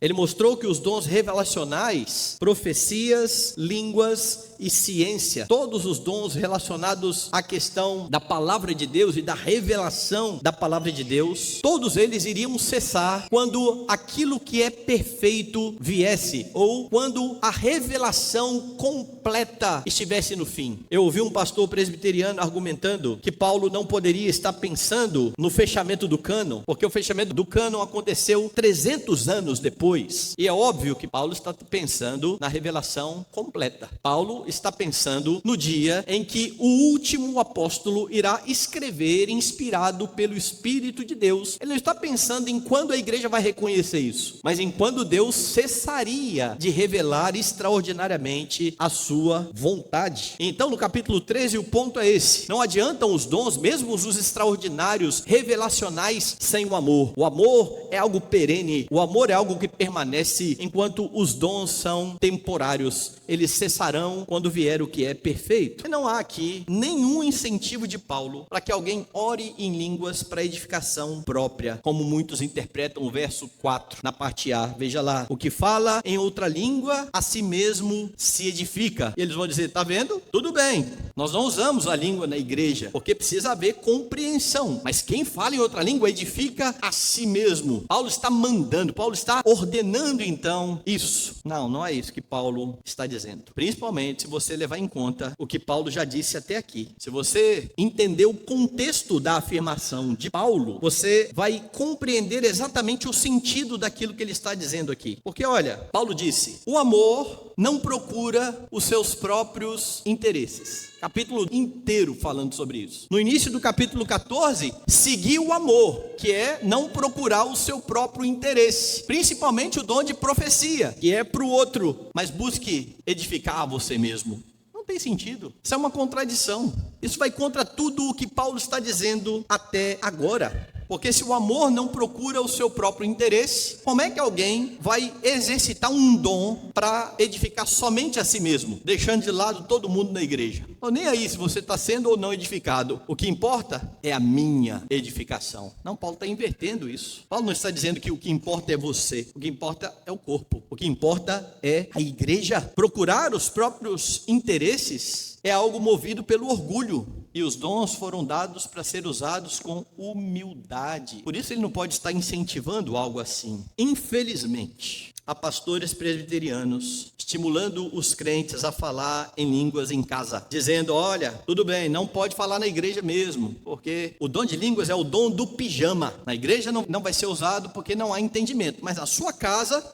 Ele mostrou que os dons revelacionais, profecias, línguas e ciência, todos os dons relacionados à questão da palavra de Deus e da revelação da palavra de Deus, todos eles iriam cessar quando aquilo que é perfeito viesse, ou quando a revelação completa estivesse no fim. Eu ouvi um pastor presbiteriano argumentando que Paulo não poderia estar pensando no fechamento do cânon, porque o fechamento do cânon aconteceu 300 anos depois, e é óbvio que Paulo está pensando na revelação completa. Paulo está pensando no dia em que o último apóstolo irá escrever, inspirado pelo Espírito de Deus. Ele não está pensando em quando a igreja vai reconhecer isso, mas em quando Deus cessaria de revelar extraordinariamente a sua vontade. Então, no capítulo 13, o ponto é esse: não adiantam os dons, mesmo os extraordinários, revelacionais, sem o amor. O amor é algo perene, o amor é algo que permanece, enquanto os dons são temporários. Eles cessarão quando vier o que é perfeito. E não há aqui nenhum incentivo de Paulo para que alguém ore em línguas para edificação própria, como muitos interpretam o verso 4 na parte A. Veja lá: o que fala em outra língua, a si mesmo se edifica. E eles vão dizer: tá vendo? Tudo bem, nós não usamos a língua na igreja, porque precisa haver compreensão, mas quem fala em outra língua edifica a si mesmo. Paulo está mandando, Paulo está ordenando então isso. Não é isso que Paulo está dizendo. Principalmente se você levar em conta o que Paulo já disse até aqui. Se você entender o contexto da afirmação de Paulo, você vai compreender exatamente o sentido daquilo que ele está dizendo aqui. Porque olha, Paulo disse: o amor não procura os seus próprios interesses. Capítulo inteiro falando sobre isso. No início do capítulo 14, seguir o amor, que é não procurar o seu próprio interesse, principalmente o dom de profecia, que é para o outro, mas busque edificar a você mesmo. Não tem sentido. Isso é uma contradição. Isso vai contra tudo o que Paulo está dizendo até agora. Porque se o amor não procura o seu próprio interesse, como é que alguém vai exercitar um dom para edificar somente a si mesmo, deixando de lado todo mundo na igreja? Ou nem aí se você está sendo ou não edificado. O que importa é a minha edificação. Não, Paulo está invertendo isso. Paulo não está dizendo que o que importa é você. O que importa é o corpo. O que importa é a igreja. Procurar os próprios interesses é algo movido pelo orgulho. E os dons foram dados para ser usados com humildade. Por isso ele não pode estar incentivando algo assim. Infelizmente, há pastores presbiterianos estimulando os crentes a falar em línguas em casa, dizendo: olha, tudo bem, não pode falar na igreja mesmo, porque o dom de línguas é o dom do pijama. Na igreja não vai ser usado porque não há entendimento, mas na sua casa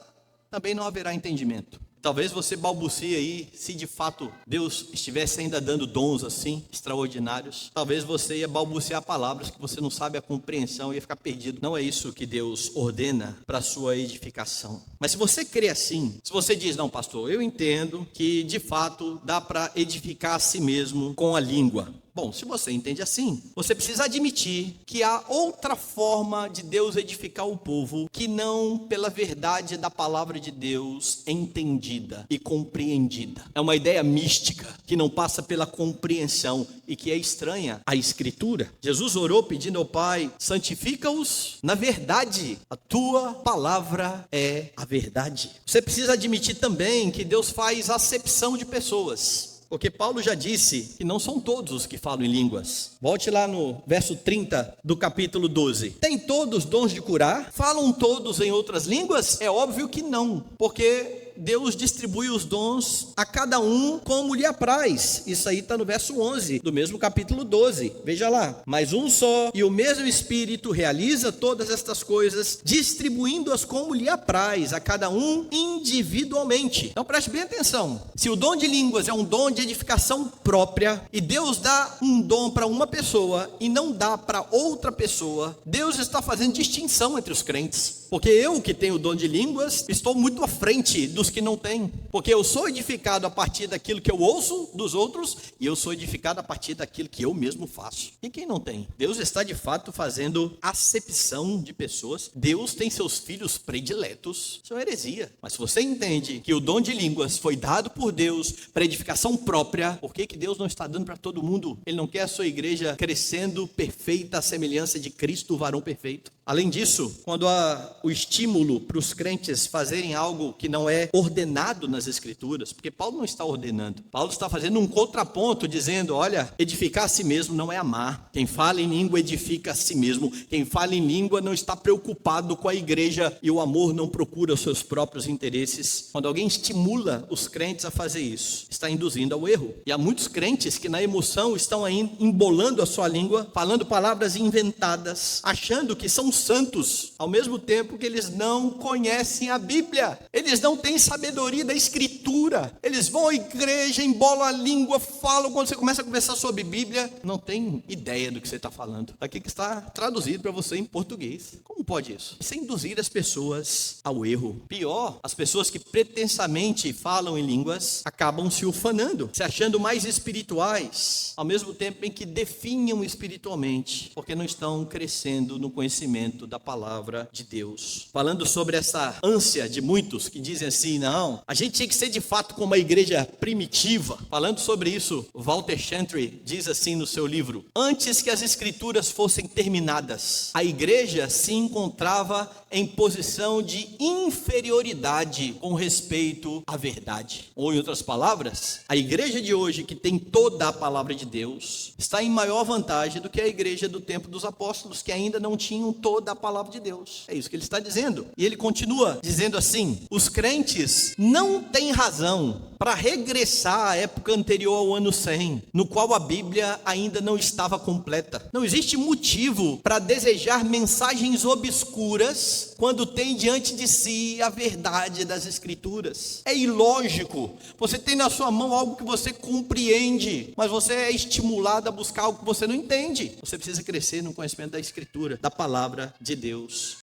também não haverá entendimento. Talvez você balbucie aí, se de fato Deus estivesse ainda dando dons assim, extraordinários, talvez você ia balbuciar palavras que você não sabe a compreensão e ia ficar perdido. Não é isso que Deus ordena para a sua edificação. Mas se você crê assim, se você diz: não, pastor, eu entendo que de fato dá para edificar a si mesmo com a língua. Bom, se você entende assim, você precisa admitir que há outra forma de Deus edificar o povo, que não pela verdade da palavra de Deus entendida e compreendida. É uma ideia mística, que não passa pela compreensão e que é estranha à Escritura. Jesus orou pedindo ao Pai: santifica-os na verdade, a tua palavra é a verdade. Você precisa admitir também que Deus faz acepção de pessoas. Porque Paulo já disse que não são todos os que falam em línguas. Volte lá no verso 30 do capítulo 12. Tem todos dons de curar? Falam todos em outras línguas? É óbvio que não, porque Deus distribui os dons a cada um como lhe apraz. Isso aí está no verso 11 do mesmo capítulo 12. Veja lá: mas um só e o mesmo Espírito realiza todas estas coisas, distribuindo-as como lhe apraz a cada um individualmente. Então preste bem atenção. Se o dom de línguas é um dom de edificação própria, e Deus dá um dom para uma pessoa e não dá para outra pessoa, Deus está fazendo distinção entre os crentes. Porque eu, que tenho o dom de línguas, estou muito à frente dos que não têm. Porque eu sou edificado a partir daquilo que eu ouço dos outros, e eu sou edificado a partir daquilo que eu mesmo faço. E quem não tem? Deus está de fato fazendo acepção de pessoas. Deus tem seus filhos prediletos. Isso é uma heresia. Mas se você entende que o dom de línguas foi dado por Deus para edificação própria, por que Deus não está dando para todo mundo? Ele não quer a sua igreja crescendo perfeita à semelhança de Cristo, o varão perfeito. Além disso, quando há o estímulo para os crentes fazerem algo que não é ordenado nas Escrituras, porque Paulo não está ordenando, Paulo está fazendo um contraponto, dizendo, olha, edificar a si mesmo não é amar. Quem fala em língua edifica a si mesmo. Quem fala em língua não está preocupado com a igreja, e o amor não procura os seus próprios interesses. Quando alguém estimula os crentes a fazer isso, está induzindo ao erro. E há muitos crentes que na emoção estão aí embolando a sua língua, falando palavras inventadas, achando que são santos, ao mesmo tempo que eles não conhecem a Bíblia. Eles não têm sabedoria da Escritura. Eles vão à igreja, embolam a língua, falam. Quando você começa a conversar sobre Bíblia, não tem ideia do que você está falando. Aqui que está traduzido para você em português. Como pode isso? Isso é induzir as pessoas ao erro. Pior, as pessoas que pretensamente falam em línguas acabam se ufanando, se achando mais espirituais, ao mesmo tempo em que definham espiritualmente, porque não estão crescendo no conhecimento da palavra de Deus. Falando sobre essa ânsia de muitos que dizem assim, não, a gente tinha que ser de fato como a igreja primitiva. Falando sobre isso, Walter Chantry diz assim no seu livro, antes que as escrituras fossem terminadas, a igreja se encontrava em posição de inferioridade com respeito à verdade. Ou em outras palavras, a igreja de hoje, que tem toda a palavra de Deus, está em maior vantagem do que a igreja do tempo dos apóstolos, que ainda não tinham toda a palavra de Deus. É isso que ele está dizendo. E ele continua dizendo assim, os crentes não têm razão para regressar à época anterior ao ano 100, no qual a Bíblia ainda não estava completa. Não existe motivo para desejar mensagens obscuras quando tem diante de si a verdade das Escrituras. É ilógico. Você tem na sua mão algo que você compreende, mas você é estimulado a buscar algo que você não entende. Você precisa crescer no conhecimento da Escritura, da palavra de Deus.